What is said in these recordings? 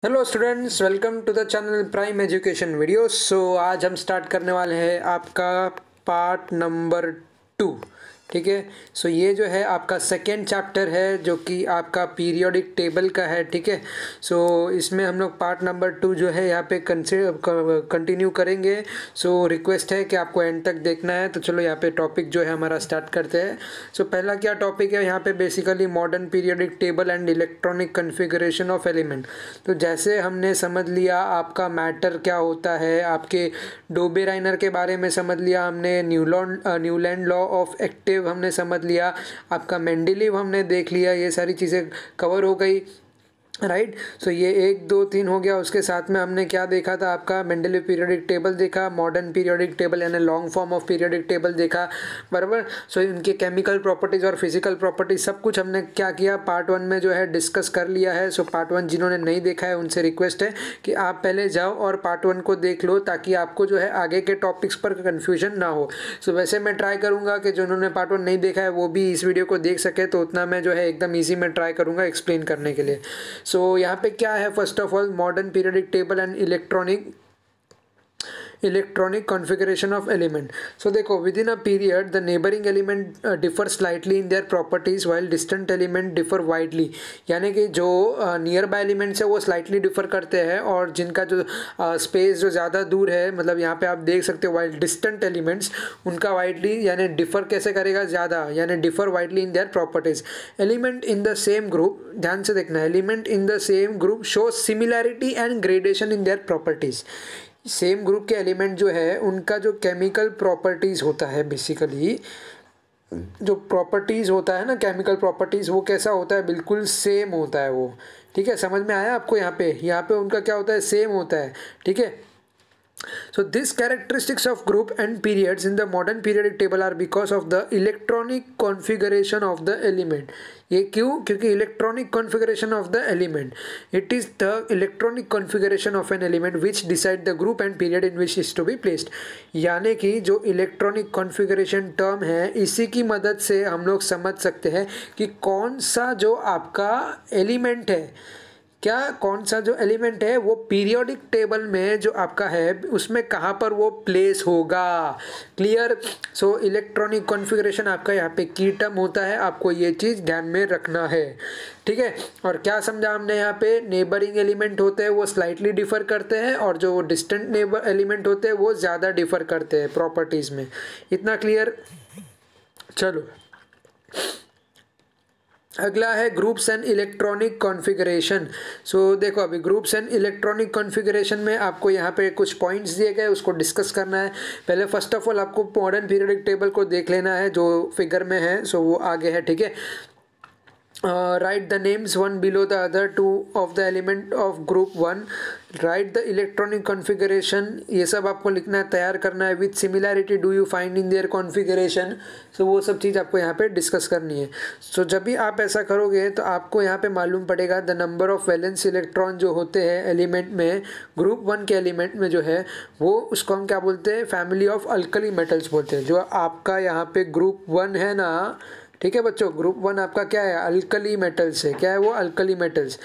Hello students, welcome to the channel prime education video. So आज हम start करने वाले हैं आपका पार्ट नंबर 2। ठीक है। सो ये जो है आपका सेकेंड चैप्टर है जो कि आपका पीरियोडिक टेबल का है। ठीक है। सो इसमें हम लोग पार्ट नंबर 2 जो है यहाँ पे कंटिन्यू करेंगे। सो रिक्वेस्ट है कि आपको एंड तक देखना है। तो चलो यहाँ पे टॉपिक जो है हमारा स्टार्ट करते हैं। सो पहला क्या टॉपिक है यहाँ पे, basically modern periodic table and electronic configuration of element. तो जैसे हमने समझ लिया आपका मैटर क्या होता है, आपके डोबेराइनर के बारे में समझ लिया हमने, न्यूलैंड लॉ ऑफ एक्टिव हमने समझ लिया, आपका मेंडेलीव हमने देख लिया, ये सारी चीज़ें कवर हो गई। राइट। सो ये 1 2 3 हो गया। उसके साथ में हमने क्या देखा था, आपका मेंडेलीव पीरियोडिक टेबल देखा, मॉडर्न पीरियोडिक टेबल यानी long form of periodic table देखा, बराबर। सो इनके केमिकल प्रॉपर्टीज़ और फिजिकल प्रॉपर्टीज सब कुछ हमने क्या किया, पार्ट 1 में जो है डिस्कस कर लिया है। सो पार्ट 1 जिन्होंने नहीं देखा है उनसे रिक्वेस्ट है कि आप पहले जाओ और पार्ट 1 को देख लो, ताकि आपको जो है आगे के टॉपिक्स पर कन्फ्यूजन ना हो। सो वैसे मैं ट्राई करूँगा कि जिन्होंने पार्ट 1 नहीं देखा है वो भी इस वीडियो को देख सके, तो उतना मैं जो है एकदम ईजी में ट्राई करूँगा एक्सप्लेन करने के लिए। सो यहाँ पे क्या है, first of all modern periodic table and electronic configuration of element. So देखो, within a period the neighbouring element differ slightly in their properties while distant element differ widely. यानी कि जो नियर बाय एलिमेंट्स है वो slightly differ करते हैं, और जिनका जो स्पेस जो ज़्यादा दूर है, मतलब यहाँ पे आप देख सकते हो वाइल डिस्टेंट एलिमेंट्स उनका वाइडली यानी डिफर कैसे करेगा, ज़्यादा यानी differ widely in their properties. Element in the same group, ध्यान से देखना, element in the same group show similarity and gradation in their properties. Same group के एलिमेंट जो है उनका जो केमिकल प्रॉपर्टीज़ होता है, बेसिकली जो प्रॉपर्टीज़ होता है ना, केमिकल प्रॉपर्टीज़, वो कैसा होता है, बिल्कुल सेम होता है वो। ठीक है, समझ में आया आपको? यहाँ पे उनका क्या होता है, सेम होता है। ठीक है। So these characteristics of group and periods in the modern periodic table are because of the electronic configuration of the element. ये क्यों? क्योंकि electronic configuration of the element. It is the electronic configuration of an element which decide the group and period in which is to be placed. यानी कि जो electronic configuration term है, इसी की मदद से हम लोग समझ सकते हैं कि कौन सा जो आपका एलिमेंट है, क्या कौन सा जो एलिमेंट है वो पीरियोडिक टेबल में जो आपका है उसमें कहाँ पर वो प्लेस होगा। क्लियर? सो इलेक्ट्रॉनिक कॉन्फ़िगरेशन आपका यहाँ पे की टर्म होता है, आपको ये चीज़ ध्यान में रखना है। ठीक है। और क्या समझा हमने यहाँ पे, नेबरिंग एलिमेंट होते हैं वो स्लाइटली डिफर करते हैं, और जो डिस्टेंट नेबर एलिमेंट होते हैं वो ज़्यादा डिफर करते हैं प्रॉपर्टीज़ में। इतना क्लियर? चलो अगला है ग्रुप्स एंड इलेक्ट्रॉनिक कॉन्फ़िगरेशन। सो देखो, अभी ग्रुप्स एंड इलेक्ट्रॉनिक कॉन्फ़िगरेशन में आपको यहाँ पे कुछ पॉइंट्स दिए गए, उसको डिस्कस करना है। पहले फर्स्ट ऑफ ऑल आपको मॉडर्न पीरियोडिक टेबल को देख लेना है जो फिगर में है, सो वो आगे है। ठीक है। Write the names one below the other two of the element of group 1. Write the electronic configuration, ये सब आपको लिखना है, तैयार करना है। With similarity do you find in their configuration, so वो सब चीज़ आपको यहाँ पे डिस्कस करनी है। So जब भी आप ऐसा करोगे तो आपको यहाँ पे मालूम पड़ेगा the number of valence electron जो होते हैं एलिमेंट में, ग्रुप 1 के एलिमेंट में जो है वो, उसको हम क्या बोलते हैं, फैमिली ऑफ अल्कली मेटल्स बोलते हैं। जो आपका यहाँ पे ग्रुप 1 है ना, ठीक है बच्चों, ग्रुप 1 आपका क्या है, अल्कली मेटल्स है। क्या है वो, alkali metals.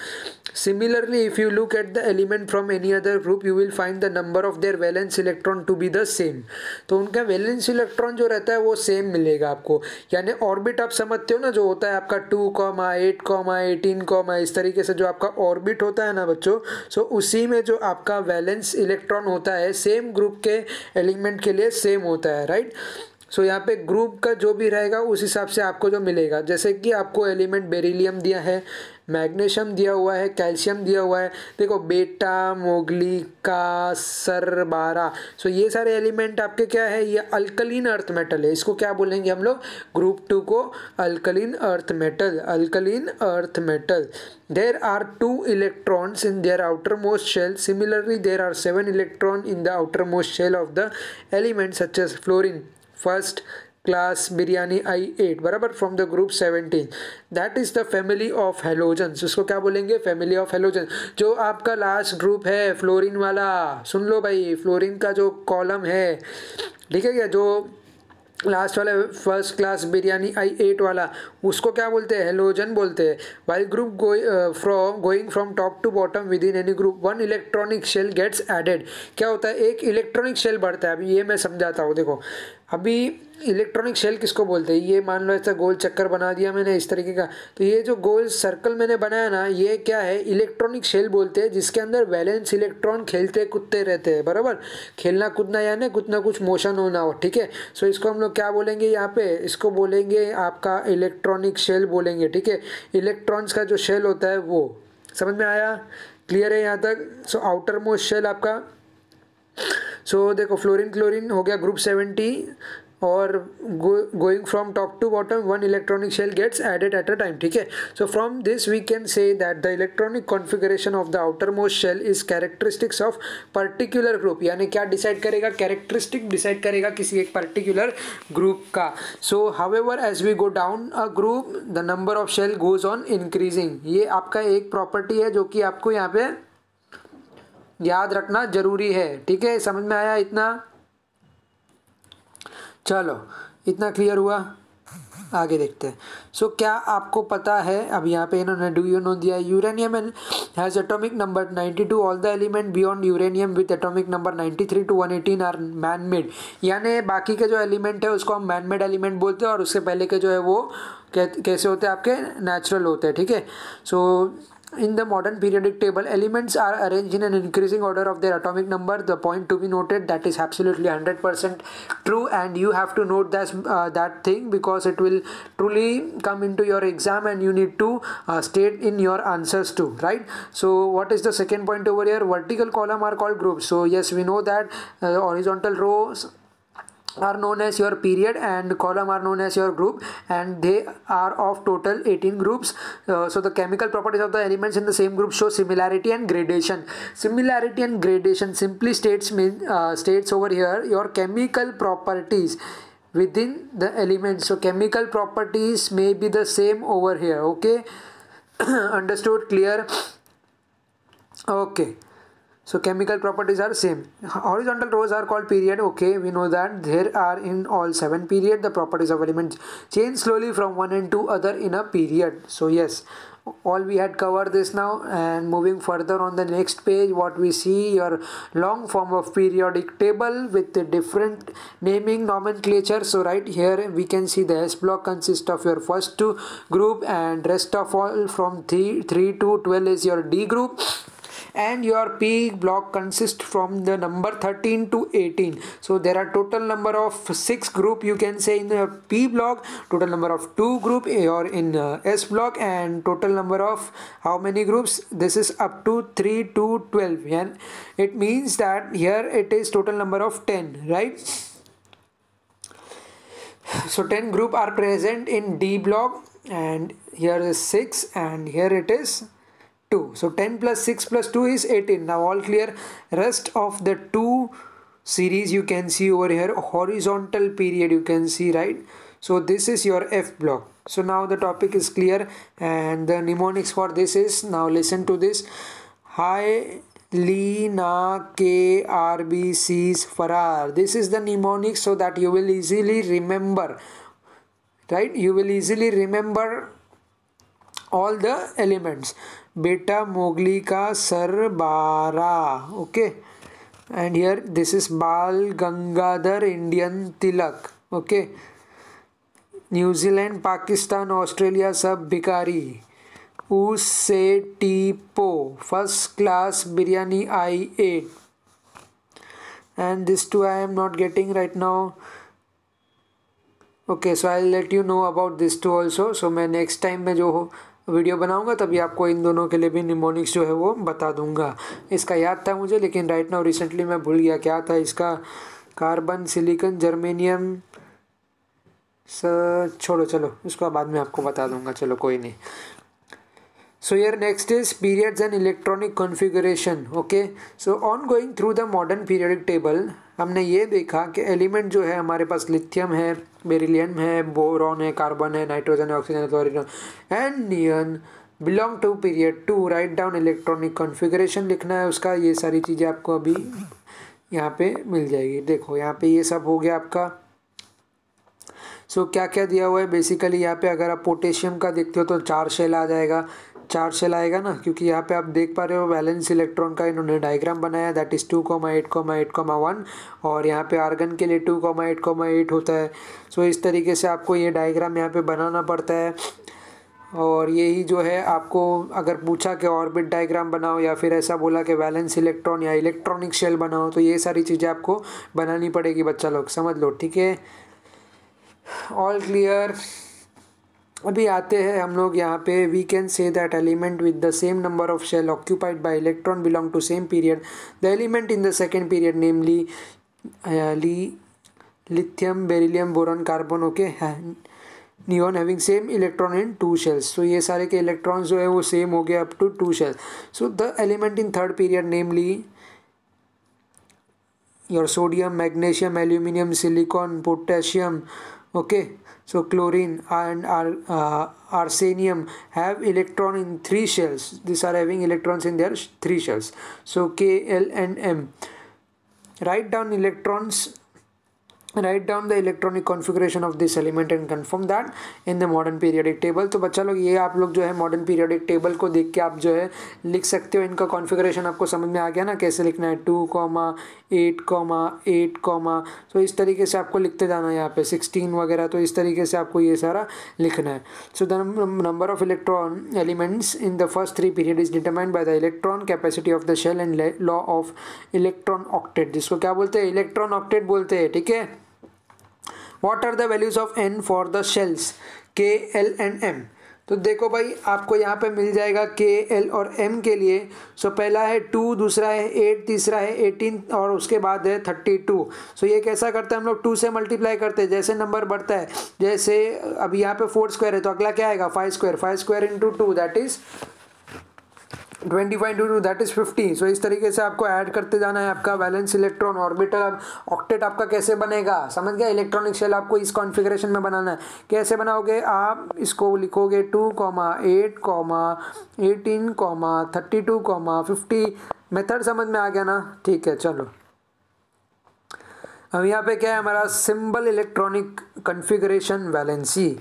Similarly if you look at the element from any other group you will find the number of their valence electron to be the same. तो उनका वैलेंस इलेक्ट्रॉन जो रहता है वो सेम मिलेगा आपको। यानी ऑर्बिट आप समझते हो ना, जो होता है आपका 2, 8, 18, इस तरीके से जो आपका ऑर्बिट होता है ना बच्चों, सो उसी में जो आपका वैलेंस इलेक्ट्रॉन होता है सेम ग्रुप के एलिमेंट के लिए सेम होता है। राइट। सो यहाँ पे ग्रुप का जो भी रहेगा उस हिसाब से आपको जो मिलेगा, जैसे कि आपको एलिमेंट बेरिलियम दिया है, मैग्नीशियम दिया हुआ है, कैल्शियम दिया हुआ है। देखो, बेटा, मोगली का, सरबारा, सो ये सारे एलिमेंट आपके क्या है, ये अल्कलीन अर्थ मेटल है। इसको क्या बोलेंगे हम लोग, ग्रुप 2 को alkaline earth metal, alkaline earth metal. There are 2 electrons in their outermost shell. Similarly, there are 7 electrons in the outermost shell of the element such as fluorine, first class biryani I8, बराबर, from the group 17. That is the family of halogens. उसको क्या बोलेंगे, family of halogens। जो आपका last group है fluorine वाला, सुन लो भाई, fluorine का जो कॉलम है, ठीक है क्या, जो लास्ट वाला first class biryani I ate वाला, उसको क्या बोलते हैं, हेलोजन बोलते हैं। While group going from top to bottom within any group one electronic shell gets added. क्या होता है, एक इलेक्ट्रॉनिक शेल बढ़ता है। अभी ये मैं समझाता हूँ, देखो अभी इलेक्ट्रॉनिक शेल किसको बोलते हैं, ये मान लो ऐसा गोल चक्कर बना दिया मैंने इस तरीके का, तो ये जो गोल सर्कल मैंने बनाया ना, ये क्या है, इलेक्ट्रॉनिक शेल बोलते हैं, जिसके अंदर वैलेंस इलेक्ट्रॉन खेलते कूदते रहते हैं, बराबर। खेलना कूदना यानी कुछ ना कुछ मोशन होना हो, ठीक है। सो इसको हम लोग क्या बोलेंगे यहाँ पे, इसको बोलेंगे आपका इलेक्ट्रॉनिक शेल बोलेंगे, ठीक है। इलेक्ट्रॉन्स का जो शेल होता है वो, समझ में आया, क्लियर है यहाँ तक। सो आउटर मोस्ट शेल आपका, सो देखो फ्लोरीन क्लोरीन हो गया ग्रुप 70, और going from top to bottom one electronic shell gets added at a time, ठीक है। So from this we can say that the electronic configuration of the outermost shell is characteristics of particular group. यानी क्या decide करेगा, characteristic decide करेगा किसी एक particular group का। So however as we go down a group the number of shell goes on increasing. ये आपका एक प्रॉपर्टी है जो कि आपको यहाँ पे याद रखना जरूरी है, ठीक है। समझ में आया इतना, चलो इतना क्लियर हुआ, आगे देखते हैं। सो क्या आपको पता है, अब यहाँ पे इन्होंने डू यू नो दिया, uranium has atomic number 92, all the element beyond uranium with atomic number 93 to 118 are man made. यानी बाकी के जो एलिमेंट है उसको हम मैन मेड एलिमेंट बोलते हैं, और उससे पहले के जो है वो कैसे होते हैं, आपके नेचुरल होते हैं, ठीक है। सो in the modern periodic table, elements are arranged in an increasing order of their atomic number. The point to be noted, that is absolutely 100% true, and you have to note that thing, because it will truly come into your exam and you need to state in your answers too, right? So what is the second point over here, vertical column are called groups. So yes, we know that horizontal rows are known as your period and column are known as your group, and they are of total 18 groups. So the chemical properties of the elements in the same group show similarity and gradation. Similarity and gradation simply states over here your chemical properties within the elements. So chemical properties may be the same over here, okay. Understood, clear, okay. So chemical properties are same. Horizontal rows are called period. Okay, we know that there are in all 7 period. The properties of elements change slowly from one end to other in a period. So yes, all we had covered this now, and moving further on the next page, what we see, your long form of periodic table with the different naming nomenclature. So right here we can see the S block consists of your first two group, and rest of all from 3 to 12 is your D group, and your P block consists from the number 13 to 18. So there are total number of 6 group you can say in the P block, total number of 2 group or in S block, and total number of how many groups, this is up to 3 to 12, and it means that here it is total number of 10, right? So 10 group are present in D block, and here is 6 and here it is 2. So 10 plus 6 plus 2 is 18. Now all clear. Rest of the 2 series you can see over here, horizontal period you can see, right? So this is your F block. So now the topic is clear, and the mnemonics for this is, now listen to this: Hi Lina K RBC's Farrar. This is the mnemonic, so that you will easily remember, right? You will easily remember all the elements. बेटा Mowgli का sir 12, okay, and here this is Bal Gangadhar Indian Tilak, okay. New Zealand Pakistan Australia सब भिखारी, उससे टीपो first class biryani I ate, and this too I am not getting right now. Okay, so I'll let you know about this too also. So मैं next time में जो video बनाऊंगा तभी आपको इन दोनों के लिए भी निमोनिक्स जो है वो बता दूंगा। इसका याद था मुझे, लेकिन राइट नाउ रिसेंटली मैं भूल गया क्या था इसका। कार्बन, सिलिकॉन, जर्मेनियम, छोड़ो, चलो उसका बाद में आपको बता दूंगा, चलो कोई नहीं। So here next is periods and electronic configuration. Okay, so on going through the modern periodic table, हमने ये देखा कि एलिमेंट जो है हमारे पास लिथियम है, बेरिलियम है, बोरॉन है, कार्बन है, नाइट्रोजन है, ऑक्सीजन है, chlorine and neon belong to period 2. Write down electronic configuration लिखना है उसका, ये सारी चीज़ें आपको अभी यहाँ पे मिल जाएगी। देखो यहाँ पे ये सब हो गया आपका सो क्या क्या दिया हुआ है बेसिकली यहाँ पे, अगर आप पोटेशियम का देखते हो तो 4 शेल आ जाएगा, 4 शेल आएगा ना, क्योंकि यहाँ पे आप देख पा रहे हो वैलेंस इलेक्ट्रॉन का इन्होंने डायग्राम बनाया, दैट इज़ 2,8,8,1, और यहाँ पे आर्गन के लिए 2,8,8 होता है। सो इस तरीके से आपको ये डायग्राम यहाँ पे बनाना पड़ता है। और यही जो है आपको अगर पूछा कि ऑर्बिट डायग्राम बनाओ या फिर ऐसा बोला कि वैलेंस इलेक्ट्रॉन या इलेक्ट्रॉनिक शेल बनाओ, तो ये सारी चीज़ें आपको बनानी पड़ेगी बच्चा लोग, समझ लो, ठीक है। All clear. अभी आते हैं हम लोग यहाँ पे, we can say that element with the same number of shell occupied by electron belong to same period, the element in the second period namely lithium, beryllium, boron, carbon, okay, neon having same electron in 2 shells. तो ये सारे के electrons जो है वो same हो गए up to 2 shells. So the element in third period namely your sodium, magnesium, aluminium, silicon, potassium, okay, so chlorine and arsenium have electron in 3 shells. These are having electrons in their 3 shells. So K, L and M. Write down the electronic configuration of this element and confirm that in the modern periodic table. तो बच्चा लोग ये आप लोग जो है modern periodic table को देख के आप जो है लिख सकते हो, इनका कॉन्फ़िगरेशन आपको समझ में आ गया ना, कैसे लिखना है, 2,8,8, तो इस तरीके से आपको लिखते जाना है यहाँ पे 16 वगैरह, तो इस तरीके से आपको ये सारा लिखना है। So the number of electron elements in the first 3 period is determined by the electron capacity of the shell and law of electron octet, जिसको क्या बोलते हैं, इलेक्ट्रॉन ऑक्टेट बोलते हैं, ठीक है। What are the values of n for the shells K, L and M? तो देखो भाई आपको यहाँ पे मिल जाएगा K, L और M के लिए। सो पहला है 2, दूसरा है 8, तीसरा है 18 और उसके बाद है 32। सो ये कैसा करते हैं हम लोग, 2 से मल्टीप्लाई करते हैं, जैसे नंबर बढ़ता है, जैसे अभी यहाँ पे 4 स्क्वायर है तो अगला क्या आएगा 5 square, 5 square into 2 that is 25 into 2 that is 50। सो इस तरीके से आपको ऐड करते जाना है आपका वैलेंस इलेक्ट्रॉन ऑर्बिटल। ऑक्टेट आपका कैसे बनेगा, समझ गया, इलेक्ट्रॉनिक शेल आपको इस कॉन्फ़िगरेशन में बनाना है। कैसे बनाओगे, आप इसको लिखोगे 2,8, 18, 32, 50। मेथड समझ में आ गया ना, ठीक है। चलो अब यहाँ पे क्या है हमारा सिंबल इलेक्ट्रॉनिक कॉन्फ़िगरेशन वैलेंसी।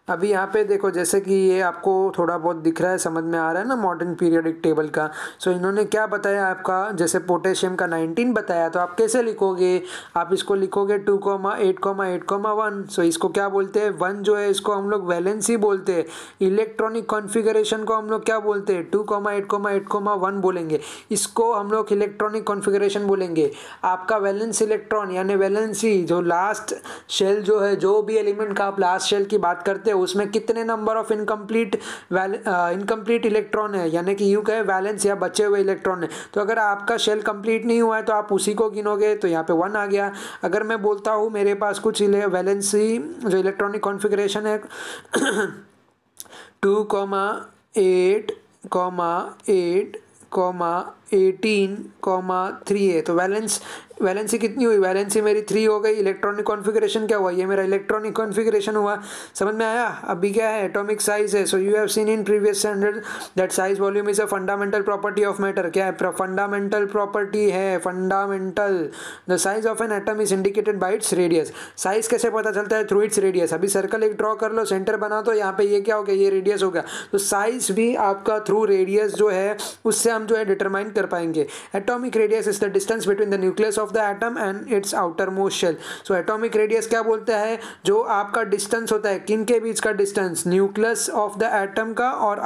अभी यहाँ पे देखो जैसे कि ये आपको थोड़ा बहुत दिख रहा है, समझ में आ रहा है ना मॉडर्न पीरियोडिक टेबल का। सो इन्होंने क्या बताया आपका, जैसे पोटेशियम का 19 बताया, तो आप कैसे लिखोगे, आप इसको लिखोगे 2,8,8,1। सो इसको क्या बोलते हैं, 1 जो है इसको हम लोग वैलेंसी बोलते हैं, इलेक्ट्रॉनिक कॉन्फ़िगरेशन को हम लोग क्या बोलते हैं 2,8,8,1 बोलेंगे, इसको हम लोग इलेक्ट्रॉनिक कॉन्फ़िगरेशन बोलेंगे। आपका वैलेंस इलेक्ट्रॉन यानी वैलेंसी, जो लास्ट शेल जो है, जो भी एलिमेंट का आप लास्ट शेल की बात करते हैं उसमें कितने नंबर ऑफ इनकम्प्लीट इलेक्ट्रॉन है, यानी कि यूं कहे बैलेंस या बचे हुए इलेक्ट्रॉन है। तो अगर आपका शेल कंप्लीट नहीं हुआ है तो आप उसी को गिनोगे, तो यहाँ पे 1 आ गया। अगर मैं बोलता हूँ मेरे पास कुछ वैलेंसी जो इलेक्ट्रॉनिक कॉन्फ़िगरेशन है 2,8,18,3 है, तो वैलेंसी कितनी हुई, वैलेंसी मेरी 3 हो गई। इलेक्ट्रॉनिक कॉन्फ़िगरेशन क्या हुआ, ये मेरा इलेक्ट्रॉनिक कॉन्फ़िगरेशन हुआ, समझ में आया। अभी क्या है, एटॉमिक साइज है। So you have seen in previous standard that size volume is a fundamental property of matter. क्या है, फंडामेंटल प्रॉपर्टी है, fundamental. The size of an atom is indicated by its radius. Size कैसे पता चलता है, through its radius. अभी circle एक draw कर लो, सेंटर बना दो, यहाँ पे ये क्या हो गया, ये रेडियस हो गया। तो साइज भी आपका थ्रू रेडियस जो है उससे हम जो है डिटरमाइन कर पाएंगे। Atomic radius is the distance between the nucleus of the atom and its outermost shell. So atomic radius क्या बोलता है, जो आपका डिस्टेंस होता है, किन के बीच का distance, nucleus of the atom का और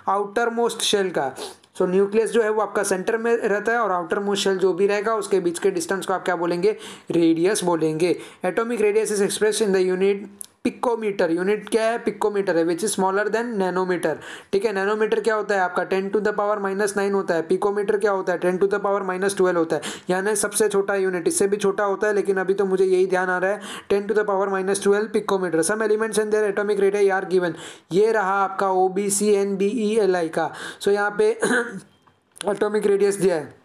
आउटर मोस्ट शेल का। सो न्यूक्लियस जो है वो आपका सेंटर में रहता है और आउटर मोस्ट शेल जो भी रहेगा उसके बीच के डिस्टेंस को आप क्या बोलेंगे, रेडियस बोलेंगे। Atomic radius is expressed in the unit picometre. Unit क्या है, पिकोमीटर है, which is smaller than nanometre. ठीक है, नैनोमीटर क्या होता है आपका 10⁻⁻⁹ होता है। पिकोमीटर क्या होता है 10⁻⁻12 होता है, यानी सबसे छोटा यूनिट। इससे भी छोटा होता है लेकिन अभी तो मुझे यही ध्यान आ रहा है 10⁻⁻12 picometre. Some elements and their atomic radius are given. ये रहा आपका OBCNBELI का। सो यहाँ पे एटॉमिक रेडियस दिया है।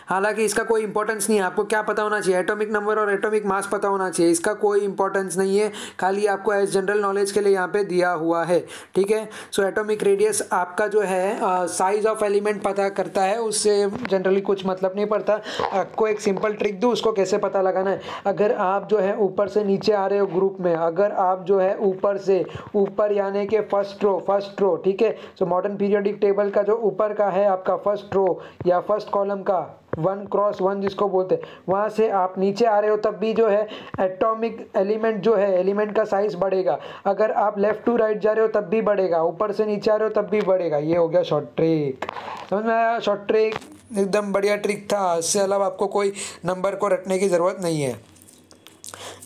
हालांकि इसका कोई इंपॉर्टेंस नहीं है, आपको क्या पता होना चाहिए, एटॉमिक नंबर और एटॉमिक मास पता होना चाहिए, इसका कोई इंपॉर्टेंस नहीं है, खाली आपको एज जनरल नॉलेज के लिए यहाँ पे दिया हुआ है, ठीक है। सो एटॉमिक रेडियस आपका जो है साइज ऑफ एलिमेंट पता करता है, उससे जनरली कुछ मतलब नहीं पड़ता। आपको एक सिंपल ट्रिक दूँ उसको कैसे पता लगाना है। अगर आप जो है ऊपर से नीचे आ रहे हो ग्रुप में, अगर आप जो है ऊपर से ऊपर यानी कि फर्स्ट रो, ठीक है। सो मॉडर्न पीरियोडिक टेबल का जो ऊपर का है आपका फर्स्ट रो या फर्स्ट कॉलम का 1 क्रॉस 1 जिसको बोलते हैं, वहाँ से आप नीचे आ रहे हो तब भी जो है एटॉमिक एलिमेंट जो है एलिमेंट का साइज बढ़ेगा। अगर आप लेफ्ट टू राइट जा रहे हो तब भी बढ़ेगा, ऊपर से नीचे आ रहे हो तब भी बढ़ेगा। ये हो गया शॉर्ट ट्रिक, समझ में आया? शॉर्ट ट्रिक एकदम बढ़िया ट्रिक था, इससे अलावा आपको कोई नंबर को रटने की ज़रूरत नहीं है।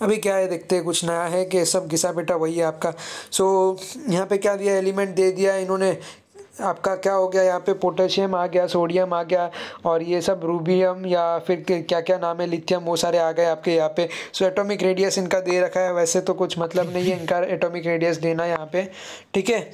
अभी क्या है देखते हैं, कुछ नया है कि सब घिसा पिटा वही है आपका। सो यहाँ पे क्या दिया, एलिमेंट दे दिया इन्होंने, आपका क्या हो गया यहाँ पे पोटेशियम आ गया, सोडियम आ गया, और ये सब रूबियम या फिर क्या क्या नाम है, लिथियम, वो सारे आ गए आपके यहाँ पे। सो एटॉमिक रेडियस इनका दे रखा है, वैसे तो कुछ मतलब नहीं है इनका एटॉमिक रेडियस देना यहाँ पे, ठीक है।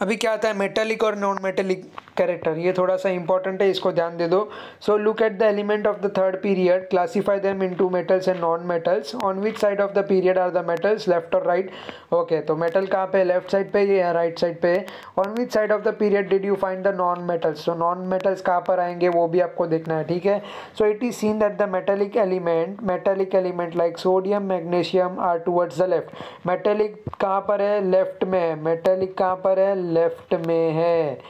अभी क्या आता है मेटेलिक और नॉन मेटेलिक कैरेक्टर, ये थोड़ा सा इंपॉर्टेंट है, इसको ध्यान दे दो। So look at the element of the third period, classify them into metals and non metals, on which side of the period are the metals, left और राइट। ओके, तो मेटल कहाँ पे, लेफ्ट साइड पे या right side पे। On which side of the period did you find the non metals, तो non metals कहाँ पर आएंगे वो भी आपको देखना है, ठीक है। So it is seen that the metallic element like sodium magnesium are towards the left. Metallic कहाँ पर है, लेफ्ट में, मेटेलिक कहाँ पर है, लेफ्ट में है।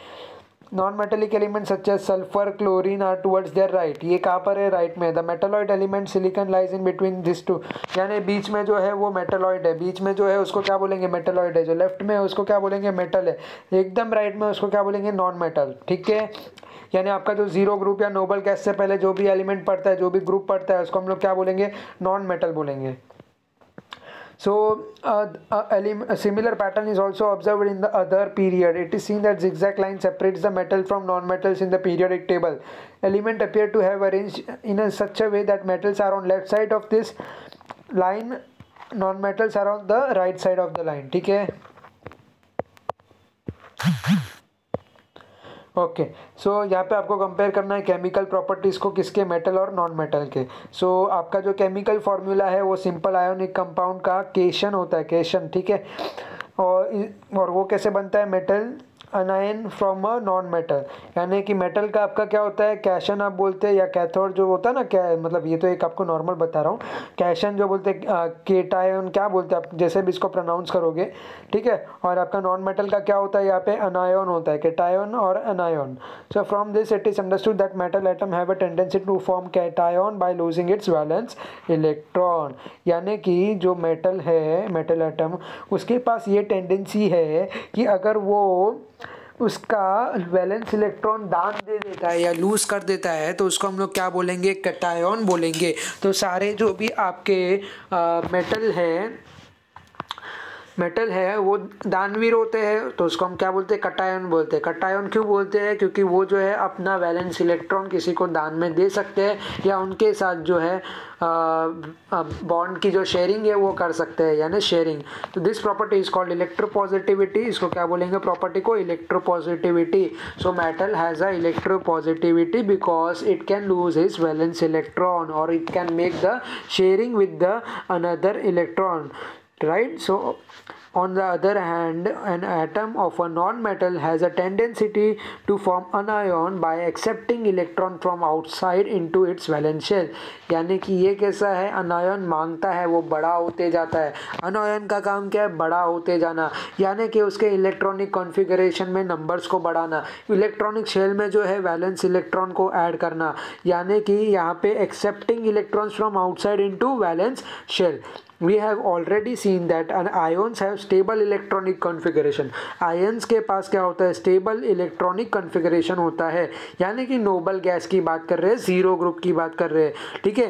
Non metallic element such as sulphur chlorine are towards their right, ये कहाँ पर है, राइट में। The metalloid element silicon lies in between this two, यानी बीच में जो है वो मेटालॉइड है, बीच में जो है उसको क्या बोलेंगे, मेटालॉइड है। जो लेफ्ट में है उसको क्या बोलेंगे, मेटल है। एकदम राइट में उसको क्या बोलेंगे, नॉन मेटल, ठीक है। यानी आपका जो जीरो ग्रुप या नोबल गैस से पहले जो भी एलिमेंट पड़ता है, जो भी ग्रुप पड़ता है, उसको हम लोग क्या बोलेंगे, नॉन मेटल बोलेंगे। So a similar pattern is also observed in the other period. It is seen that zigzag line separates the metal from non-metals in the periodic table. Element appear to have arranged in such a way that metals are on left side of this line, non-metals are on the right side of the line. ठीक है? Okay, सो यहाँ पे आपको compare करना है chemical properties को, किसके, metal और नॉन मेटल के। सो आपका जो केमिकल फॉर्मूला है वो सिंपल आयोनिक कंपाउंड का केशन होता है, केशन, ठीक है। और वो कैसे बनता है, metal अनायन from a non metal, यानी कि मेटल का आपका क्या होता है, कैशन आप बोलते हैं, या कैथोड जो होता है ना, क्या मतलब ये तो एक आपको नॉर्मल बता रहा हूँ, कैशन जो बोलते हैं, केटायन क्या बोलते हैं आप, जैसे भी इसको प्रोनाउंस करोगे, ठीक है। और आपका नॉन मेटल का क्या होता है, यहाँ पे अनायन होता है, केटायन और anion. So from this it is understood that metal atom have a tendency to form cation by losing its valence electron, यानी कि जो मेटल है, मेटल एटम, उसके पास ये टेंडेंसी है कि अगर वो उसका वैलेंस इलेक्ट्रॉन दान दे देता है या लूज कर देता है तो उसको हम लोग क्या बोलेंगे, कैटायन बोलेंगे। तो सारे जो भी आपके मेटल है वो दानवीर होते हैं, तो उसको हम क्या बोलते हैं, कटायन बोलते हैं। कटायन क्यों बोलते हैं, क्योंकि वो जो है अपना वैलेंस इलेक्ट्रॉन किसी को दान में दे सकते हैं, या उनके साथ जो है बॉन्ड की जो शेयरिंग है वो कर सकते हैं, यानी शेयरिंग। तो this property is called electropositivity, इसको क्या बोलेंगे, प्रॉपर्टी को electropositivity. So metal has a electropositivity because it can lose his valence electron और it can make the sharing with the another electron, right? So on the other hand, an atom of a non-metal has a tendency to form anion by accepting electron from outside into its valence shell, यानी कि ये कैसा है, अनायन मांगता है, वो बड़ा होते जाता है। अनायन का काम क्या है, बड़ा होते जाना, यानी कि उसके इलेक्ट्रॉनिक कॉन्फ़िगरेशन में नंबर्स को बढ़ाना, इलेक्ट्रॉनिक शेल में जो है वैलेंस इलेक्ट्रॉन को ऐड करना, यानी कि यहाँ पे accepting electrons from outside into valence shell. We have already seen that ions have stable electronic configuration. Ions के पास क्या होता है, stable electronic configuration होता है, यानी कि नोबल गैस की बात कर रहे हैं, जीरो ग्रुप की बात कर रहे हैं, ठीक है।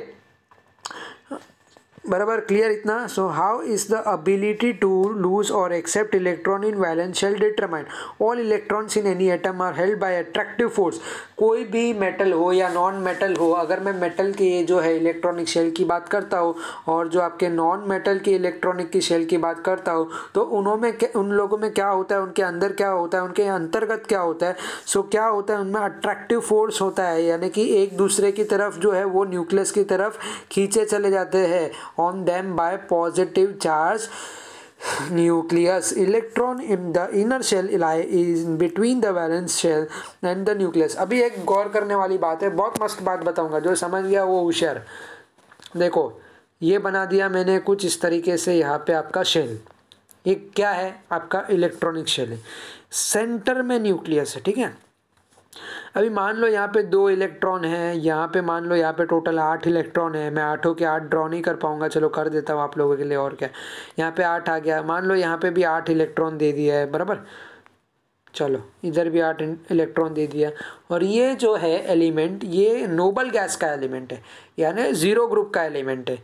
बराबर क्लियर इतना. So how is the ability to lose और accept electron in valence shell determined. All electrons in any atom are held by attractive force. कोई भी मेटल हो या नॉन मेटल हो, अगर मैं मेटल के जो है इलेक्ट्रॉनिक शेल की बात करता हूँ और जो आपके नॉन मेटल की इलेक्ट्रॉनिक की शेल की बात करता हूँ, तो उन लोगों में क्या होता है, उनके अंदर क्या होता है, उनके अंतर्गत क्या होता है. सो क्या होता है, उनमें अट्रैक्टिव फोर्स होता है, यानी कि एक दूसरे की तरफ जो है वो न्यूक्लियस की तरफ खींचे चले जाते हैं on them by positive charge nucleus. Electron in the inner shell lie is between the valence shell and the nucleus. अभी एक गौर करने वाली बात है, बहुत मस्त बात बताऊंगा, जो समझ गया वो होशियार. देखो ये बना दिया मैंने कुछ इस तरीके से. यहाँ पे आपका शेल, ये क्या है, आपका इलेक्ट्रॉनिक शेल है, सेंटर में न्यूक्लियस है, ठीक है. अभी मान लो यहाँ पे 2 इलेक्ट्रॉन है, यहाँ पे मान लो यहाँ पे टोटल 8 इलेक्ट्रॉन है. मैं 8 के 8 ड्रॉ नहीं कर पाऊंगा, चलो कर देता हूँ आप लोगों के लिए. और क्या, यहाँ पे 8 आ गया. मान लो यहाँ पे भी 8 इलेक्ट्रॉन दे दिया है, बराबर. चलो इधर भी 8 इलेक्ट्रॉन दे दिया. और ये जो है एलिमेंट, ये नोबल गैस का एलिमेंट है, यानी 0 ग्रुप का एलिमेंट है.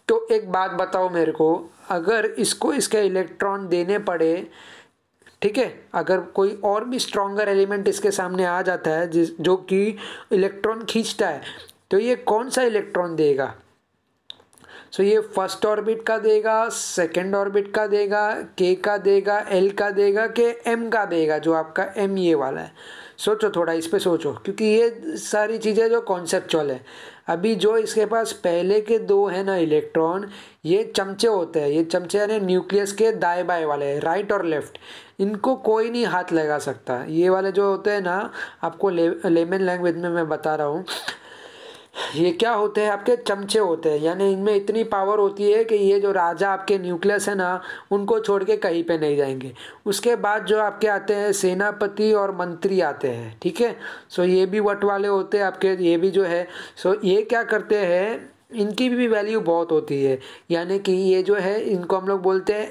तो एक बात बताओ मेरे को, अगर इसको इसके इलेक्ट्रॉन देने पड़े, ठीक है, अगर कोई और भी स्ट्रॉन्गर एलिमेंट इसके सामने आ जाता है जो कि इलेक्ट्रॉन खींचता है, तो ये कौन सा इलेक्ट्रॉन देगा. सो ये फर्स्ट ऑर्बिट का देगा, सेकंड ऑर्बिट का देगा, के का देगा, एल का देगा, के एम का देगा, जो आपका एम ये वाला है. सोचो थोड़ा इस पे सोचो, क्योंकि ये सारी चीज़ें जो कॉन्सेप्चुअल है. अभी जो इसके पास पहले के 2 है ना इलेक्ट्रॉन, ये चमचे होते हैं. ये चमचे यानी न्यूक्लियस के दाएं बाएं वाले, राइट और लेफ्ट, इनको कोई नहीं हाथ लगा सकता. ये वाले जो होते हैं ना, आपको लेमन लैंग्वेज में मैं बता रहा हूँ, ये क्या होते हैं, आपके चमचे होते हैं. यानी इनमें इतनी पावर होती है कि ये जो राजा आपके न्यूक्लियस है ना, उनको छोड़ के कहीं पे नहीं जाएंगे. उसके बाद जो आपके आते हैं सेनापति और मंत्री आते हैं, ठीक है. सो ये भी वट वाले होते हैं आपके, ये भी जो है. सो ये क्या करते हैं, इनकी भी वैल्यू बहुत होती है. यानी कि ये जो है, इनको हम लोग बोलते हैं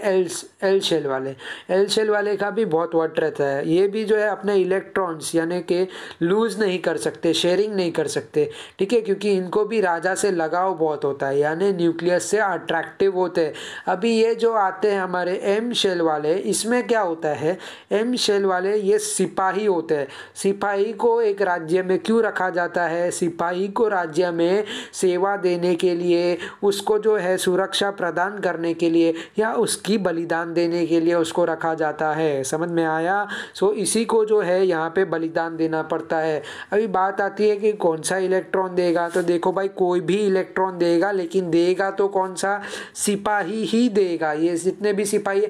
एल शेल वाले. एल शेल वाले का भी बहुत वट रहता है. ये भी जो है अपने इलेक्ट्रॉन्स यानी कि लूज़ नहीं कर सकते, शेयरिंग नहीं कर सकते, ठीक है, क्योंकि इनको भी राजा से लगाव बहुत होता है, यानी न्यूक्लियस से अट्रैक्टिव होते हैं. अभी ये जो आते हैं हमारे एम शेल वाले, इसमें क्या होता है, एम शेल वाले ये सिपाही होते हैं. सिपाही को एक राज्य में क्यों रखा जाता है, सिपाही को राज्य में सेवा देने के लिए, उसको जो है सुरक्षा प्रदान करने के लिए, या उसकी बलिदान देने के लिए उसको रखा जाता है. समझ में आया. सो इसी को जो है यहाँ पे बलिदान देना पड़ता है. अभी बात आती है कि कौन सा इलेक्ट्रॉन देगा, तो देखो भाई कोई भी इलेक्ट्रॉन देगा, लेकिन देगा तो कौन सा, सिपाही ही देगा. ये जितने भी सिपाही,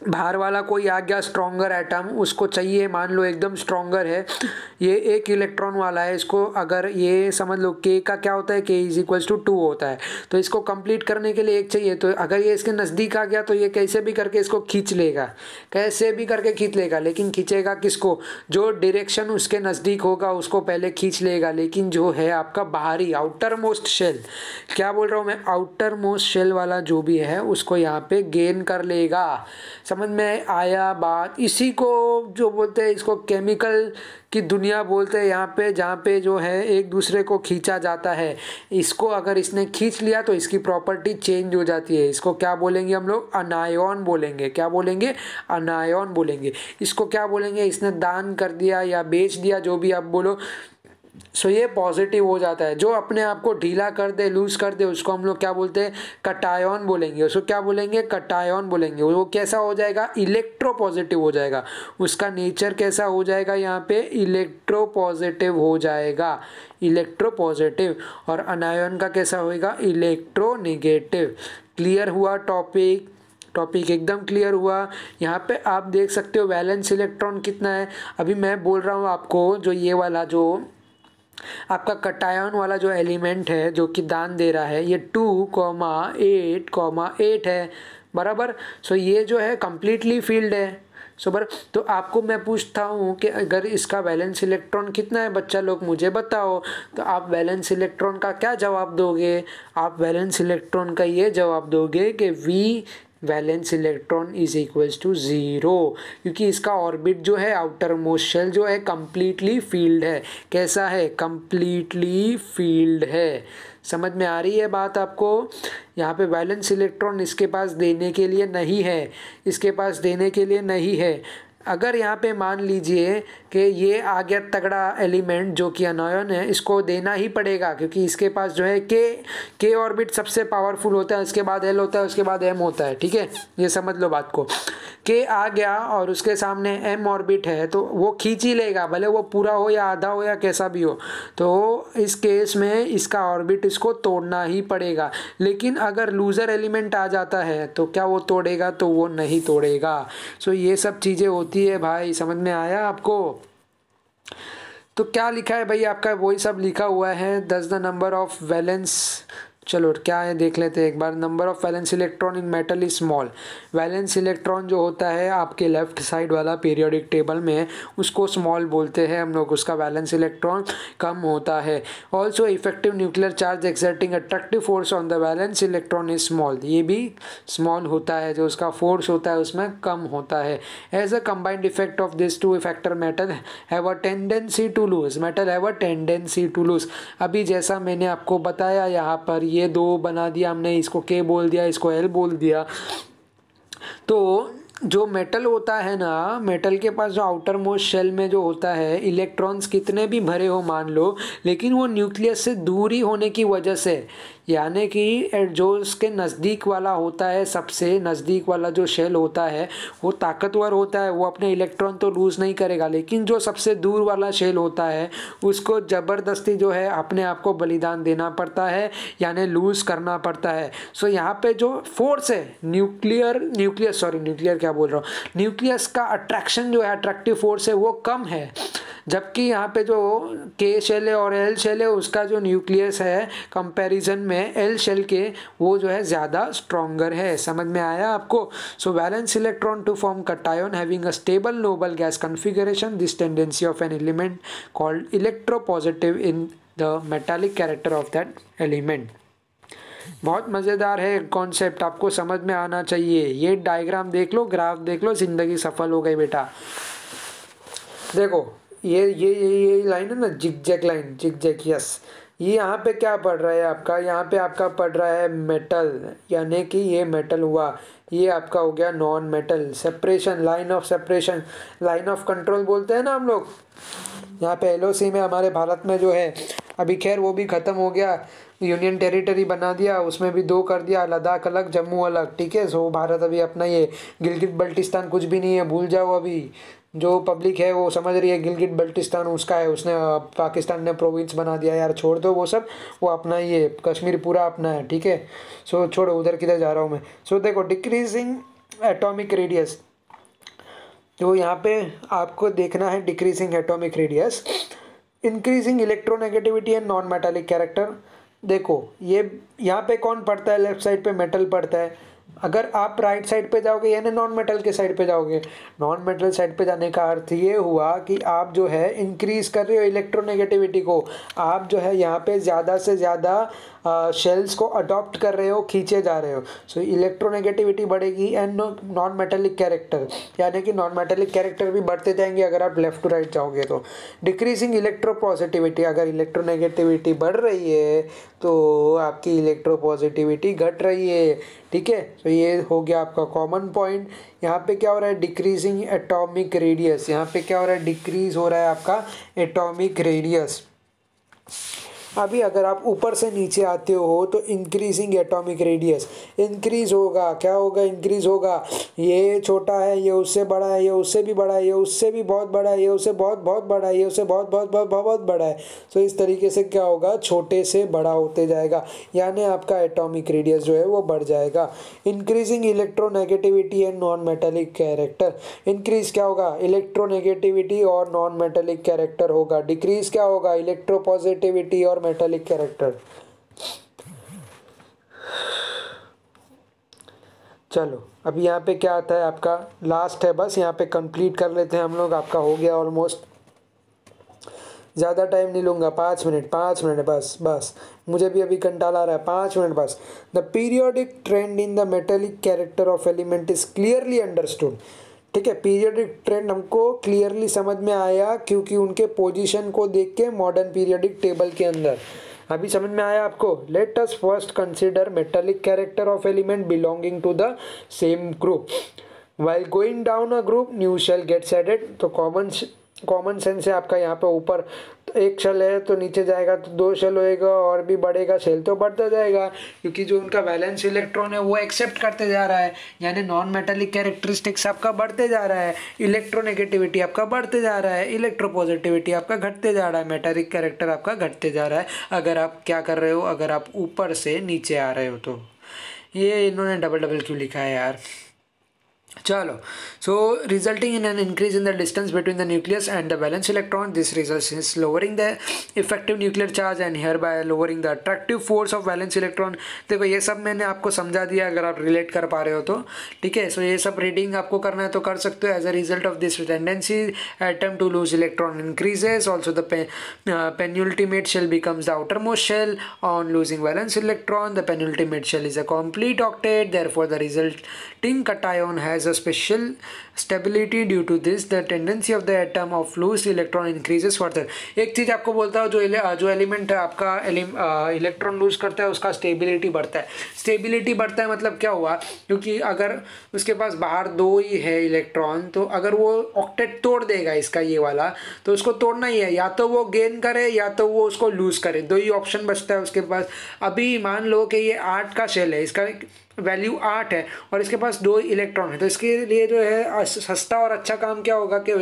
बाहर वाला कोई आ गया स्ट्रॉन्गर एटम, उसको चाहिए, मान लो एकदम स्ट्रॉन्गर है, ये 1 इलेक्ट्रॉन वाला है, इसको अगर ये समझ लो के का क्या होता है, के इज इक्वल्स टू 2 होता है, तो इसको कंप्लीट करने के लिए 1 चाहिए. तो अगर ये इसके नज़दीक आ गया तो ये कैसे भी करके इसको खींच लेगा, कैसे भी करके खींच लेगा. लेकिन खींचेगा किसको, जो डायरेक्शन उसके नज़दीक होगा उसको पहले खींच लेगा. लेकिन जो है आपका बाहरी आउटर मोस्ट शेल, क्या बोल रहा हूँ मैं, आउटर मोस्ट शेल वाला जो भी है उसको यहाँ पे गेन कर लेगा. समझ में आया बात. इसी को जो बोलते हैं, इसको केमिकल की दुनिया बोलते हैं यहाँ पे, जहाँ पे जो है एक दूसरे को खींचा जाता है. इसको अगर इसने खींच लिया तो इसकी प्रॉपर्टी चेंज हो जाती है. इसको क्या बोलेंगे हम लोग, अनायन बोलेंगे. क्या बोलेंगे, अनायन बोलेंगे. इसको क्या बोलेंगे, इसने दान कर दिया या बेच दिया, जो भी आप बोलो. सो ये पॉजिटिव हो जाता है. जो अपने आप को ढीला कर दे, लूज कर दे, उसको हम लोग क्या बोलते हैं, कटायन बोलेंगे. उसको क्या बोलेंगे, कटायन बोलेंगे. वो कैसा हो जाएगा, इलेक्ट्रो पॉजिटिव हो जाएगा. उसका नेचर कैसा हो जाएगा, यहाँ पे इलेक्ट्रो पॉजिटिव हो जाएगा, इलेक्ट्रो पॉजिटिव. और अनायन का कैसा होएगा, इलेक्ट्रो नेगेटिव. क्लियर हुआ टॉपिक, टॉपिक एकदम क्लियर हुआ. यहाँ पे आप देख सकते हो वैलेंस इलेक्ट्रॉन कितना है. अभी मैं बोल रहा हूँ आपको, जो ये वाला जो आपका कटायन वाला जो एलिमेंट है जो कि दान दे रहा है, ये 2,8,8 है, बराबर. सो ये जो है कंप्लीटली फील्ड है. सो तो आपको मैं पूछता हूँ कि अगर इसका वैलेंस इलेक्ट्रॉन कितना है, बच्चा लोग मुझे बताओ. तो आप वैलेंस इलेक्ट्रॉन का क्या जवाब दोगे, आप वैलेंस इलेक्ट्रॉन का ये जवाब दोगे कि V valence electron is equals to 0, क्योंकि इसका ऑर्बिट जो है आउटर मोस्ट शेल जो है कम्प्लीटली फील्ड है। कैसा है? कम्प्लीटली फील्ड है। समझ में आ रही है बात आपको? यहाँ पे वैलेंस इलेक्ट्रॉन इसके पास देने के लिए नहीं है, इसके पास देने के लिए नहीं है। अगर यहाँ पे मान लीजिए कि ये आ गया तगड़ा एलिमेंट जो कि अनायन है, इसको देना ही पड़ेगा, क्योंकि इसके पास जो है के ऑर्बिट सबसे पावरफुल होता है, उसके बाद एल होता है, उसके बाद एम होता है। ठीक है, ये समझ लो बात को। के आ गया और उसके सामने एम ऑर्बिट है तो वो खींच ही लेगा, भले वो पूरा हो या आधा हो या कैसा भी हो। तो इस केस में इसका ऑर्बिट इसको तोड़ना ही पड़ेगा। लेकिन अगर लूज़र एलिमेंट आ जाता है तो क्या वो तोड़ेगा? तो वो नहीं तोड़ेगा। सो ये सब चीज़ें होती है भाई, समझ में आया आपको? तो क्या लिखा है भाई आपका? वही सब लिखा हुआ है। 10 द नंबर ऑफ वैलेंस, चलो क्या है देख लेते हैं एक बार। Number of valence electron in metal is small. Valence electron जो होता है आपके लेफ्ट साइड वाला पीरियोडिक टेबल में, उसको स्मॉल बोलते हैं हम लोग, उसका वैलेंस इलेक्ट्रॉन कम होता है। Also effective nuclear charge exerting attractive force on the valence electron is small. ये भी स्मॉल होता है, जो उसका फोर्स होता है उसमें कम होता है। As a combined effect of this two factor metal have a tendency to lose, metal have a tendency to lose. अभी जैसा मैंने आपको बताया, यहाँ पर ये दो बना दिया हमने, इसको के बोल दिया, इसको एल बोल दिया। तो जो मेटल होता है ना, मेटल के पास जो आउटर मोस्ट शेल में जो होता है, इलेक्ट्रॉन्स कितने भी भरे हो मान लो, लेकिन वो न्यूक्लियस से दूरी होने की वजह से, यानी कि जो उसके नज़दीक वाला होता है, सबसे नज़दीक वाला जो शेल होता है वो ताकतवर होता है, वो अपने इलेक्ट्रॉन तो लूज़ नहीं करेगा। लेकिन जो सबसे दूर वाला शेल होता है उसको ज़बरदस्ती जो है अपने आप को बलिदान देना पड़ता है, यानी लूज़ करना पड़ता है। सो यहाँ पे जो फोर्स है न्यूक्लियस का अट्रैक्शन जो है, अट्रैक्टिव फोर्स है, वो कम है। जबकि यहाँ पे जो के शेल है और एल शेल है, उसका जो न्यूक्लियस है कंपैरिजन में एल शेल के, वो जो है ज़्यादा स्ट्रॉन्गर है। समझ में आया आपको? So valence electron to form cation having a stable noble gas configuration, this tendency of an element called electropositive in the metallic character of that element. बहुत मज़ेदार है कॉन्सेप्ट, आपको समझ में आना चाहिए। ये डायग्राम देख लो, ग्राफ देख लो, ज़िंदगी सफल हो गई बेटा। देखो ये लाइन है ना, जिगजैग लाइन, जिगजैग, यस। ये यहाँ पे क्या पढ़ रहा है आपका? यहाँ पे आपका पढ़ रहा है मेटल, यानी कि ये मेटल हुआ, ये आपका हो गया non metal. Separation, line of separation, line of control बोलते हैं ना हम लोग। यहाँ पे LOC में हमारे भारत में जो है, अभी खैर वो भी ख़त्म हो गया, यूनियन टेरिटरी बना दिया, उसमें भी 2 कर दिया, लद्दाख अलग, जम्मू अलग। ठीक है, सो भारत अभी अपना ये गिलगित बल्टिस्तान कुछ भी नहीं है, भूल जाओ। अभी जो पब्लिक है वो समझ रही है गिलगित बल्टिस्तान उसका है, उसने पाकिस्तान ने प्रोविंस बना दिया। यार छोड़ दो वो सब, वो अपना ये कश्मीर पूरा अपना है। ठीक है, सो छोड़ो, उधर किधर जा रहा हूँ मैं। सो देखो, डिक्रीजिंग एटॉमिक रेडियस, तो यहाँ पे आपको देखना है decreasing atomic radius, increasing electronegativity and non metallic character. देखो ये यहाँ पे कौन पढ़ता है? लेफ्ट साइड पे मेटल पढ़ता है। अगर आप राइट साइड पे जाओगे यानी नॉन मेटल के साइड पे जाओगे, नॉन मेटल साइड पे जाने का अर्थ ये हुआ कि आप जो है इंक्रीज कर रहे हो इलेक्ट्रोनेगेटिविटी को। आप जो है यहाँ पे ज़्यादा से ज़्यादा शेल्स को अडॉप्ट कर रहे हो, खींचे जा रहे हो। सो इलेक्ट्रोनेगेटिविटी बढ़ेगी एंड नॉन मेटेलिक कैरेक्टर, यानी कि नॉन मेटेलिक कैरेक्टर भी बढ़ते जाएंगे अगर आप लेफ्ट टू राइट जाओगे तो। डिक्रीजिंग इलेक्ट्रोपॉजिटिविटी, अगर इलेक्ट्रोनेगेटिविटी बढ़ रही है तो आपकी इलेक्ट्रोपॉजिटिविटी घट रही है। ठीक है, तो ये हो गया आपका कॉमन पॉइंट। यहाँ पे क्या हो रहा है? डिक्रीजिंग एटॉमिक रेडियस, यहाँ पे क्या हो रहा है? डिक्रीज हो रहा है आपका एटॉमिक रेडियस। अभी अगर आप ऊपर से नीचे आते हो तो इंक्रीजिंग एटॉमिक रेडियस इंक्रीज होगा। क्या होगा? इंक्रीज होगा। ये छोटा है, ये उससे बड़ा है, ये उससे भी बड़ा है, ये उससे भी बहुत बड़ा है, ये उससे बहुत बहुत बड़ा है, ये उससे बहुत बहुत बहुत बहुत बड़ा है। तो इस तरीके से क्या होगा? छोटे से बड़ा होते जाएगा, यानी आपका एटॉमिक रेडियस जो है वो बढ़ जाएगा। Increasing electronegativity and non metallic character, increase क्या होगा? इलेक्ट्रोनेगेटिविटी और नॉन मेटेलिक कैरेक्टर होगा। डिक्रीज क्या होगा? इलेक्ट्रोपॉजिटिविटी और मेटालिक कैरेक्टर। चलो अब यहाँ पे क्या आता है आपका? लास्ट है, बस यहाँ पे कंप्लीट कर लेते हैं हम लोग, आपका हो गया ऑलमोस्ट। ज़्यादा टाइम नहीं लूँगा, 5 मिनट बस बस, मुझे भी अभी कंटाला आ रहा है, 5 मिनट बस। The periodic trend in the metallic character of element is clearly understood. ठीक है, पीरियोडिक ट्रेंड हमको क्लियरली समझ में आया क्योंकि उनके पोजीशन को देख के मॉडर्न पीरियोडिक टेबल के अंदर। अभी समझ में आया आपको? Let us first consider metallic character of element belonging to the same group. While going down a group new shell gets added. तो कॉमन सेंस है आपका यहाँ पे, ऊपर एक शेल है तो नीचे जाएगा तो 2 शेल होएगा, और भी बढ़ेगा शेल तो बढ़ता जाएगा क्योंकि जो उनका वैलेंस इलेक्ट्रॉन है वो एक्सेप्ट करते जा रहा है, यानी नॉन मेटेलिक कैरेक्टरिस्टिक्स आपका बढ़ते जा रहा है, इलेक्ट्रोनेगेटिविटी आपका बढ़ते जा रहा है, इलेक्ट्रोपॉजिटिविटी आपका घटते जा रहा है, मेटेलिक कैरेक्टर आपका घटते जा रहा है अगर आप क्या कर रहे हो, अगर आप ऊपर से नीचे आ रहे हो तो। ये इन्होंने डबल क्यों लिखा है यार? चलो, so resulting in an increase in the distance between the nucleus and the valence electron, this results in lowering the effective nuclear charge and hereby lowering the attractive force of valence electron। देखो ये सब मैंने आपको समझा दिया, अगर आप relate कर पा रहे हो तो ठीक है। सो ये सब रीडिंग आपको करना है तो कर सकते हो। As a result of this tendency atom to lose electron increases, also the penultimate shell becomes the outermost shell on losing valence electron। the penultimate shell is a complete octet, therefore the resulting cation has a special stability। due to this the tendency of the atom of loose electron increases further। एक चीज़ आपको बोलता हूँ, जो element आपका electron lose करता है उसका stability बढ़ता है। स्टेबिलिटी बढ़ता है मतलब क्या हुआ, क्योंकि अगर उसके पास बाहर 2 ही है इलेक्ट्रॉन, तो अगर वो ऑक्टेट तोड़ देगा इसका ये वाला, तो उसको तोड़ना ही है, या तो वो गेन करे या तो वो उसको लूज करे, 2 ही ऑप्शन बचता है उसके पास। अभी मान लो कि ये 8 का शेल है, इसका वैल्यू 8 है और इसके पास 2 इलेक्ट्रॉन है, तो इसके लिए जो है सस्ता और अच्छा काम क्या होगा कि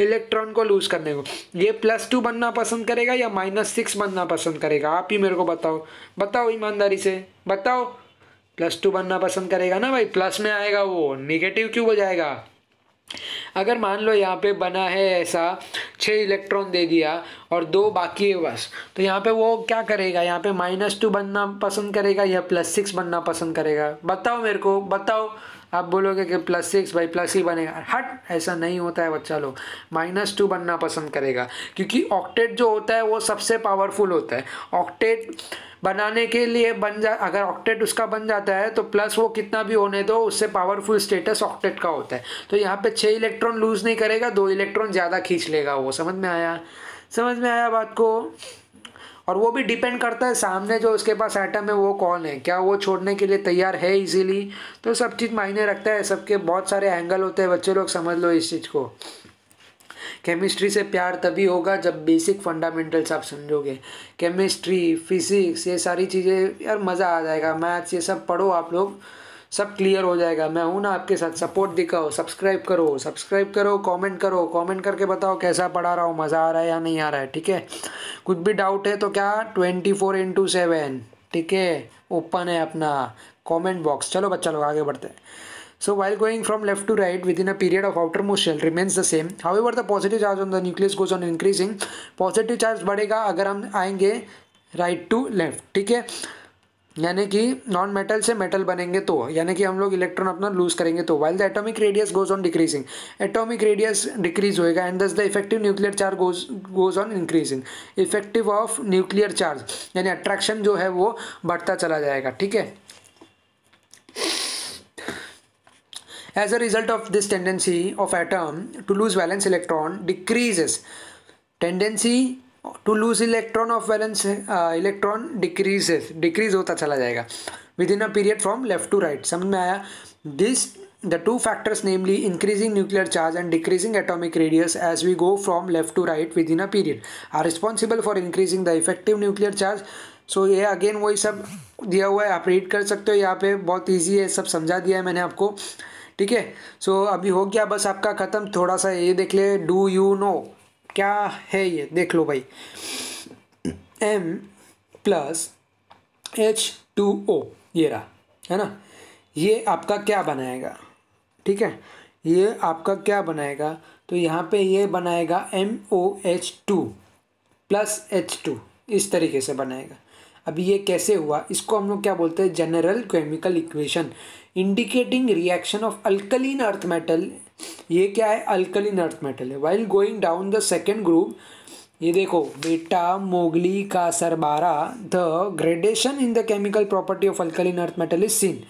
इलेक्ट्रॉन को लूज करने को ये +2 बनना पसंद करेगा या -6 बनना पसंद करेगा? आप ही मेरे को बताओ ईमानदारी से बताओ। +2 बनना पसंद करेगा ना भाई, प्लस में आएगा वो, नेगेटिव क्यों हो जाएगा? अगर मान लो यहाँ पे बना है ऐसा 6 इलेक्ट्रॉन दे दिया और 2 बाकी है बस, तो यहाँ पे वो क्या करेगा, यहाँ पे -2 बनना पसंद करेगा या +6 बनना पसंद करेगा? बताओ मेरे को, बताओ। आप बोलोगे कि +6 भाई प्लस ही बनेगा, हट, ऐसा नहीं होता है बच्चा लोग, -2 बनना पसंद करेगा क्योंकि ऑक्टेट जो होता है वो सबसे पावरफुल होता है। ऑक्टेट बनाने के लिए अगर ऑक्टेट उसका बन जाता है तो प्लस वो कितना भी होने दो, उससे पावरफुल स्टेटस ऑक्टेट का होता है। तो यहाँ पे 6 इलेक्ट्रॉन लूज नहीं करेगा, 2 इलेक्ट्रॉन ज़्यादा खींच लेगा वो। समझ में आया बात को? और वो भी डिपेंड करता है सामने जो उसके पास एटम है वो कौन है, क्या वो छोड़ने के लिए तैयार है इजीली, तो सब चीज़ मायने रखता है। सबके बहुत सारे एंगल होते हैं, बच्चे लोग समझ लो इस चीज़ को। केमिस्ट्री से प्यार तभी होगा जब बेसिक फंडामेंटल्स आप समझोगे। केमिस्ट्री, फिजिक्स, ये सारी चीज़ें यार मज़ा आ जाएगा। मैथ्स, ये सब पढ़ो आप लोग, सब क्लियर हो जाएगा। मैं हूँ ना आपके साथ, सपोर्ट दिखाओ, सब्सक्राइब करो, कमेंट करके बताओ कैसा पढ़ा रहा हूँ, मज़ा आ रहा है या नहीं आ रहा है। ठीक है, कुछ भी डाउट है तो क्या 24/7 ठीक है, ओपन है अपना कमेंट बॉक्स। चलो बच्चा लोग आगे बढ़ते हैं। So while going from left to right within a period of outermost shell remains the same. However, the positive charge on the nucleus goes on increasing. Positive charge बढ़ेगा अगर हम आएंगे राइट टू लेफ्ट। ठीक है, यानी कि non metal से metal बनेंगे तो, यानी कि हम लोग इलेक्ट्रॉन अपना लूज करेंगे तो। while the atomic radius goes on decreasing, atomic radius decrease होएगा and thus the effective nuclear charge goes on increasing. Effective of nuclear charge यानी अट्रैक्शन जो है वो बढ़ता चला जाएगा। ठीक है, as a result of this tendency of atom to lose valence electron decreases, tendency to lose electron of valence electron decrease होता चला जाएगा within a period from left to right। समझ में आया? The two factors, namely increasing nuclear charge and decreasing atomic radius as we go from left to right within a period, are responsible for increasing the effective nuclear charge। सो ये again वही सब दिया हुआ है, आप रीड कर सकते हो, यहाँ पे बहुत ईजी है, सब समझा दिया है मैंने आपको। ठीक है, सो अभी हो गया बस आपका ख़त्म। थोड़ा सा ये देख ले, डू यू नो क्या है ये, देख लो भाई। M+H2O ये रहा है ना, ये आपका क्या बनाएगा? ठीक है, ये आपका क्या बनाएगा? तो यहाँ पे ये बनाएगा MOH2 + H2, इस तरीके से बनाएगा। अभी ये कैसे हुआ, इसको हम लोग क्या बोलते हैं? General chemical equation indicating reaction of alkaline earth metal. ये क्या है? अल्कलीन अर्थ मेटल है। While going down the second group, ये देखो बेटा मोगली का सरबारा, the gradation in the chemical property of alkaline earth metal is seen.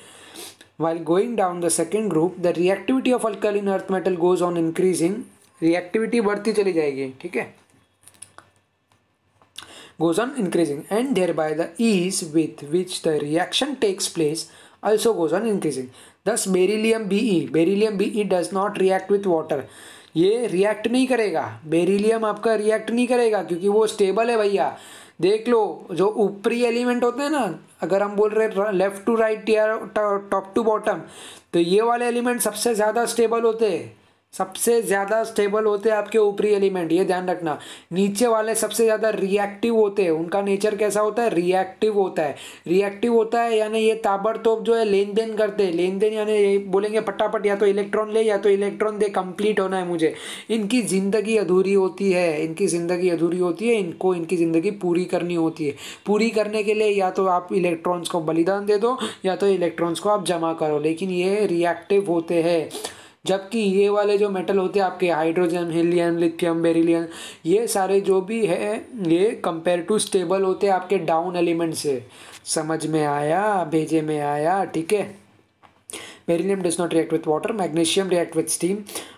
While going down the second group, the reactivity of alkaline earth metal goes on increasing. Reactivity बढ़ती चली जाएगी, ठीक है, goes on increasing, and thereby the ease with which the reaction takes place also goes on increasing. Thus beryllium Be does not react with water. ये react नहीं करेगा, beryllium आपका react नहीं करेगा क्योंकि वो स्टेबल है भैया. देख लो जो ऊपरी एलिमेंट होते हैं ना, अगर हम बोल रहे हैं लेफ्ट टू राइट या टॉप टू बॉटम, तो ये वाले एलिमेंट सबसे ज़्यादा स्टेबल होते हैं, सबसे ज़्यादा स्टेबल होते हैं आपके ऊपरी एलिमेंट, ये ध्यान रखना. नीचे वाले सबसे ज़्यादा रिएक्टिव होते हैं, उनका नेचर कैसा होता है, रिएक्टिव होता है. रिएक्टिव होता है यानी ये ताबड़तोड़ जो है लेन देन करते हैं, लेन देन यानी ये बोलेंगे फटाफट या तो इलेक्ट्रॉन ले या तो इलेक्ट्रॉन दे, कंप्लीट होना है मुझे. इनकी ज़िंदगी अधूरी होती है, इनकी ज़िंदगी अधूरी होती है, इनको इनकी ज़िंदगी पूरी करनी होती है. पूरी करने के लिए या तो आप इलेक्ट्रॉन्स को बलिदान दे दो या तो इलेक्ट्रॉन्स को आप जमा करो, लेकिन ये रिएक्टिव होते हैं. जबकि ये वाले जो मेटल होते हैं आपके हाइड्रोजन, हीलियम, लिथियम, बेरिलियम, ये सारे जो भी है ये कंपेयर टू स्टेबल होते हैं आपके डाउन एलिमेंट से. समझ में आया, भेजे में आया, ठीक है. Beryllium does not react with water. Magnesium react with steam,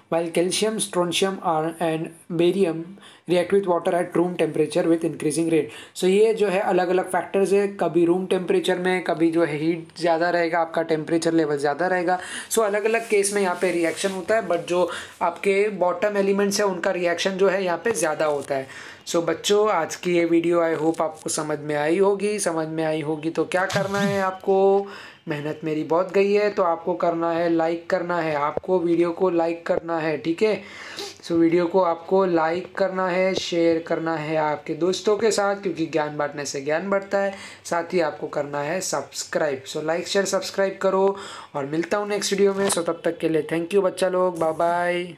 while calcium, strontium and barium react with water at room temperature with increasing rate. So ये जो है अलग अलग फैक्टर्स है, कभी रूम टेम्परेचर में, कभी जो है हीट ज़्यादा रहेगा, आपका टेम्परेचर लेवल ज़्यादा रहेगा. सो अलग अलग केस में यहाँ पे रिएक्शन होता है, बट जो आपके बॉटम एलिमेंट्स है उनका रिएक्शन जो है यहाँ पे ज़्यादा होता है. सो बच्चों आज की ये वीडियो आई होप आपको समझ में आई होगी. समझ में आई होगी तो क्या करना है आपको, मेहनत मेरी बहुत गई है तो आपको करना है लाइक करना है, आपको वीडियो को लाइक करना है, ठीक है. सो वीडियो को आपको लाइक करना है, शेयर करना है आपके दोस्तों के साथ, क्योंकि ज्ञान बांटने से ज्ञान बढ़ता है. साथ ही आपको करना है subscribe. So like share subscribe करो और मिलता हूँ नेक्स्ट वीडियो में. सो तब तक के लिए थैंक यू बच्चा लोग, बाय बाय.